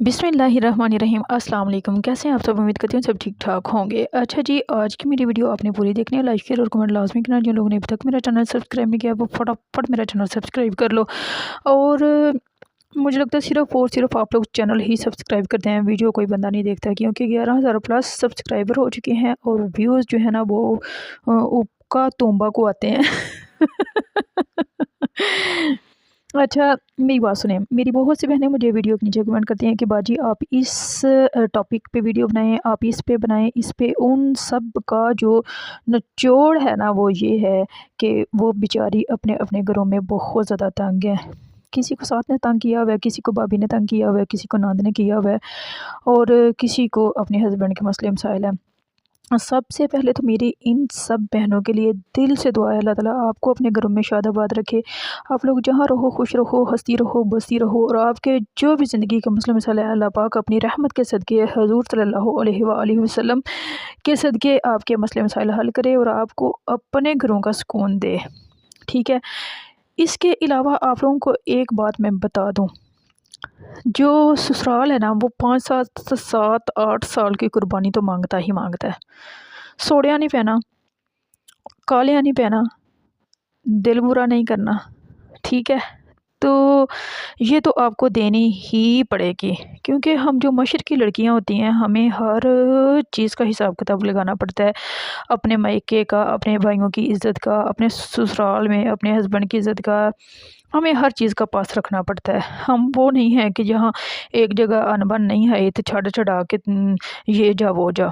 बिस्मिल्लाहिर्रहमानिर्रहीम। अस्सलाम वालेकुम। कैसे हैं आप सब? उम्मीद करती हूँ सब ठीक ठाक होंगे। अच्छा जी, आज की मेरी वीडियो आपने पूरी देखनी है। लाइक शेयर और कमेंट लाजमी करना। जिन लोगों ने अभी तक मेरा चैनल सब्सक्राइब नहीं किया वो फटाफट मेरा चैनल सब्सक्राइब कर लो। और मुझे लगता है सिर्फ और सिर्फ आप लोग चैनल ही सब्सक्राइब करते हैं, वीडियो कोई बंदा नहीं देखता, क्योंकि 11,000 प्लस सब्सक्राइबर हो चुके हैं और व्यूज़ जो है ना वो उक्का तोंबा को आते हैं। अच्छा, मेरी बात सुनें। मेरी बहुत सी बहनें मुझे वीडियो के नीचे कमेंट करती हैं कि बाजी आप इस टॉपिक पे वीडियो बनाएं, आप इस पे बनाएं, इस पे। उन सब का जो निचोड़ है ना वो ये है कि वो बेचारी अपने अपने घरों में बहुत ज़्यादा तंग है। किसी को साथ ने तंग किया हुआ है, किसी को भाभी ने तंग किया हुआ है, किसी को नंद ने किया हुआ है, और किसी को अपने हस्बैंड के मसले मसाइल हैं। सबसे पहले तो मेरी इन सब बहनों के लिए दिल से दुआ है, अल्लाह ताला आपको अपने घरों में शादाबाद रखे। आप लोग जहाँ रहो खुश रहो, हंसती रहो, बसती रहो, और आपके जो भी ज़िंदगी का मसला मसाला है अल्लाह पाक अपनी रहमत के सदक़े हज़ूर सल्लल्लाहु अलैहि वसल्लम के सदक़े आपके मसले मसाइल हल करे और आपको अपने घरों का सुकून दे। ठीक है। इसके अलावा आप लोगों को एक बात मैं बता दूँ, जो ससुराल है ना वो 5 7 8 साल की कुर्बानी तो मांगता ही मांगता है। सोड़िया नहीं पहना, कालिया नहीं पहना, दिल बुरा नहीं करना। ठीक है। तो ये तो आपको देनी ही पड़ेगी, क्योंकि हम जो मशर की लड़कियां होती हैं हमें हर चीज़ का हिसाब किताब लगाना पड़ता है। अपने मायके का, अपने भाइयों की इज़्ज़त का, अपने ससुराल में अपने हस्बैंड की इज़्ज़त का, हमें हर चीज़ का पास रखना पड़ता है। हम वो नहीं है कि जहाँ एक जगह अनबन नहीं है तो छड़ छड़ा के ये जा वो जा।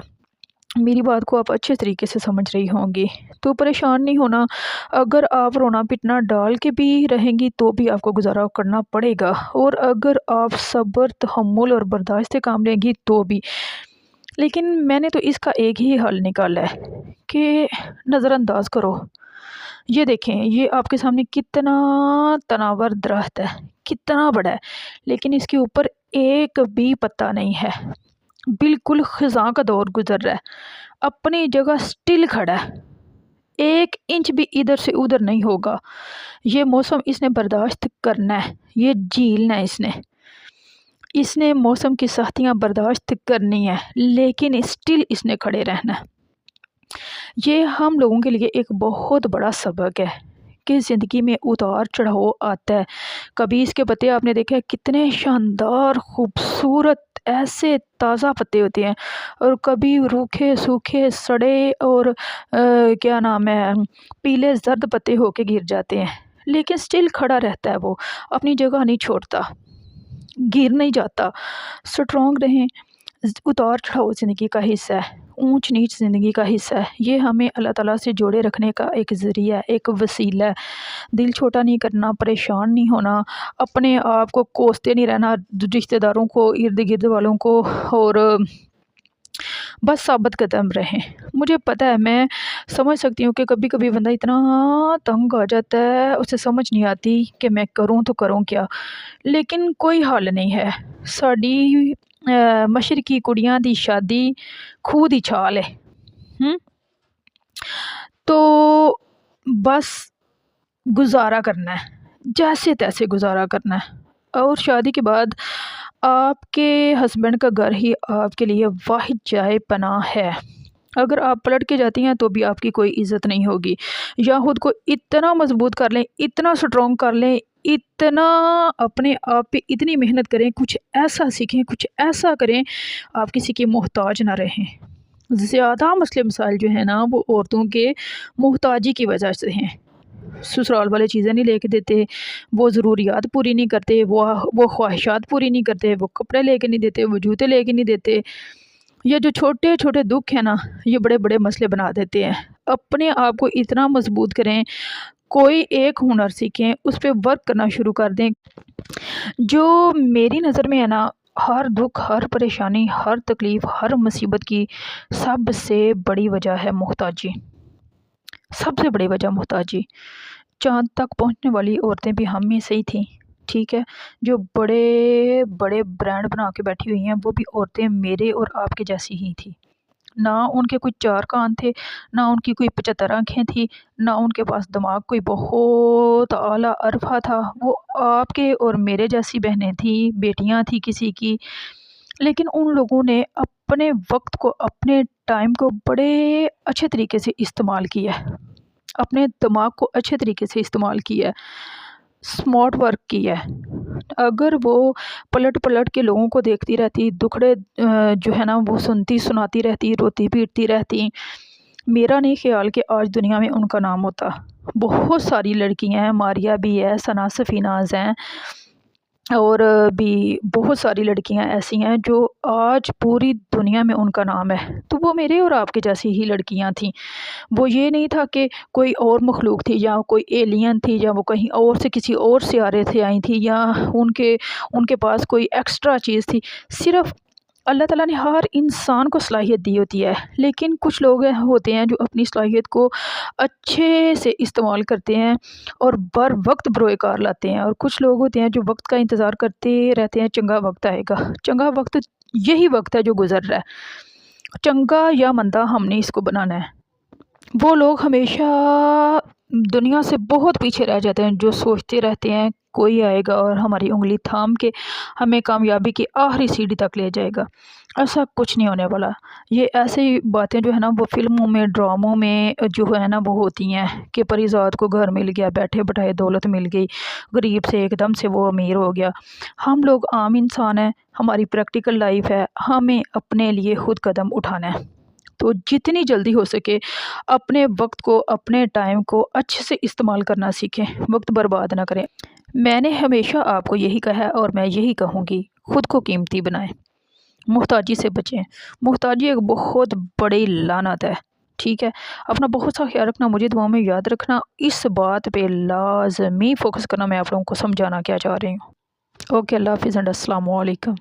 मेरी बात को आप अच्छे तरीके से समझ रही होंगी, तो परेशान नहीं होना। अगर आप रोना पिटना डाल के भी रहेंगी तो भी आपको गुजारा करना पड़ेगा, और अगर आप सब्र तहम्मुल और बर्दाश्त से काम लेंगी तो भी। लेकिन मैंने तो इसका एक ही हल निकाला है कि नज़रअंदाज करो। ये देखें, ये आपके सामने कितना तनावर दरख्त है, कितना बड़ा है, लेकिन इसके ऊपर एक भी पत्ता नहीं है। बिल्कुल खिज़ां का दौर गुजर रहा है, अपनी जगह स्टिल खड़ा है, 1 इंच भी इधर से उधर नहीं होगा। ये मौसम इसने बर्दाश्त करना है, ये झीलना है इसने मौसम की सख्तियाँ बर्दाश्त करनी है, लेकिन स्टिल इसने खड़े रहना है। ये हम लोगों के लिए एक बहुत बड़ा सबक है कि ज़िंदगी में उतार चढ़ाव आता है। कभी इसके पत्ते आपने देखा है कितने शानदार खूबसूरत ऐसे ताज़ा पत्ते होते हैं, और कभी रूखे सूखे सड़े और क्या नाम है पीले जर्द पत्ते होके गिर जाते हैं, लेकिन स्टिल खड़ा रहता है, वो अपनी जगह नहीं छोड़ता, गिर नहीं जाता। स्ट्रॉन्ग रहें। उतार चढ़ाव ज़िंदगी का हिस्सा है, ऊंच नीच ज़िंदगी का हिस्सा है। ये हमें अल्लाह ताला से जोड़े रखने का एक ज़रिया है, एक वसीला है। दिल छोटा नहीं करना, परेशान नहीं होना, अपने आप को कोसते नहीं रहना रिश्तेदारों को, इर्द गिर्द वालों को, और बस साबित कदम रहें। मुझे पता है, मैं समझ सकती हूँ कि कभी कभी बंदा इतना तंग आ जाता है, उसे समझ नहीं आती कि मैं करूँ तो करूँ क्या, लेकिन कोई हल नहीं है। साड़ी मशरकी कुड़ियां दी शादी खूह दी छाल है। तो बस गुजारा करना है, जैसे तैसे गुजारा करना है, और शादी के बाद आपके हस्बैंड का घर ही आपके लिए वाहिद जाए पनाह है। अगर आप पलट के जाती हैं तो भी आपकी कोई इज़्ज़त नहीं होगी। या खुद को इतना मजबूत कर लें, इतना स्ट्रॉन्ग कर लें, इतना अपने आप पे इतनी मेहनत करें, कुछ ऐसा सीखें, कुछ ऐसा करें, आप किसी की मोहताज ना रहें। ज़्यादा मसले मसाइल जो है ना वो औरतों के मोहताजी की वजह से हैं। ससुराल वाले चीज़ें नहीं लेके देते, वो ज़रूरियात पूरी नहीं करते, वो ख्वाहिशात पूरी नहीं करते, वो कपड़े लेके नहीं देते, वो जूते लेके नहीं देते। ये जो छोटे छोटे दुख हैं ना, ये बड़े बड़े मसले बना देते हैं। अपने आप को इतना मजबूत करें, कोई एक हुनर सीखें, उस पर वर्क करना शुरू कर दें। जो मेरी नज़र में है ना, हर दुख, हर परेशानी, हर तकलीफ़, हर मुसीबत की सबसे बड़ी वजह है मोहताजी। सबसे बड़ी वजह मोहताजी। चाँद तक पहुँचने वाली औरतें भी हम में से ही थीं। ठीक है। जो बड़े बड़े ब्रांड बना के बैठी हुई हैं वो भी औरतें मेरे और आपके जैसी ही थी। ना उनके कोई 4 कान थे, ना उनकी कोई 75 आँखें थी, ना उनके पास दिमाग कोई बहुत आला अरफा था। वो आपके और मेरे जैसी बहनें थीं, बेटियां थी किसी की, लेकिन उन लोगों ने अपने वक्त को, अपने टाइम को बड़े अच्छे तरीके से इस्तेमाल किया है, अपने दिमाग को अच्छे तरीके से इस्तेमाल किया है, स्मार्ट वर्क किया है। अगर वो पलट पलट के लोगों को देखती रहती, दुखड़े जो है ना वो सुनती सुनाती रहती, रोती पीटती रहती, मेरा नहीं ख्याल कि आज दुनिया में उनका नाम होता। बहुत सारी लड़कियां हैं, मारिया भी है, सना सफ़ीनाज़ हैं, और भी बहुत सारी लड़कियां ऐसी हैं जो आज पूरी दुनिया में उनका नाम है। तो वो मेरे और आपके जैसी ही लड़कियां थीं। वो ये नहीं था कि कोई और मखलूक थी, या कोई एलियन थी, या वो कहीं और से किसी और सियारे से आई थी, या उनके उनके पास कोई एक्स्ट्रा चीज़ थी। सिर्फ अल्लाह ताला ने हर इंसान को सलाहियत दी होती है, लेकिन कुछ लोग होते हैं जो अपनी सलाहियत को अच्छे से इस्तेमाल करते हैं और बर वक्त बरोकार लाते हैं, और कुछ लोग होते हैं जो वक्त का इंतज़ार करते रहते हैं, चंगा वक्त आएगा। चंगा वक्त यही वक्त है जो गुज़र रहा है, चंगा या मंदा हमने इसको बनाना है। वो लोग हमेशा दुनिया से बहुत पीछे रह जाते हैं जो सोचते रहते हैं कोई आएगा और हमारी उंगली थाम के हमें कामयाबी की आखिरी सीढ़ी तक ले जाएगा। ऐसा कुछ नहीं होने वाला। ये ऐसी बातें जो है ना वो फ़िल्मों में, ड्रामों में जो है ना वो होती हैं कि परिज़ाद को घर मिल गया, बैठे बैठाए दौलत मिल गई, गरीब से एकदम से वो अमीर हो गया। हम लोग आम इंसान हैं, हमारी प्रैक्टिकल लाइफ है, हमें अपने लिए खुद कदम उठाना है। तो जितनी जल्दी हो सके अपने वक्त को, अपने टाइम को अच्छे से इस्तेमाल करना सीखें, वक्त बर्बाद ना करें। मैंने हमेशा आपको यही कहा है और मैं यही कहूँगी, खुद को कीमती बनाएं, मुहताजी से बचें। मुहताजी एक बहुत बड़ी लानत है, ठीक है। अपना बहुत सा ख्याल रखना, मुझे दुआ में याद रखना, इस बात पे लाजमी फोकस करना। मैं आप लोगों को समझाना क्या चाह रही हूँ। ओके, अल्लाह हाफिज़ एंड अस्सलाम वालेकुम।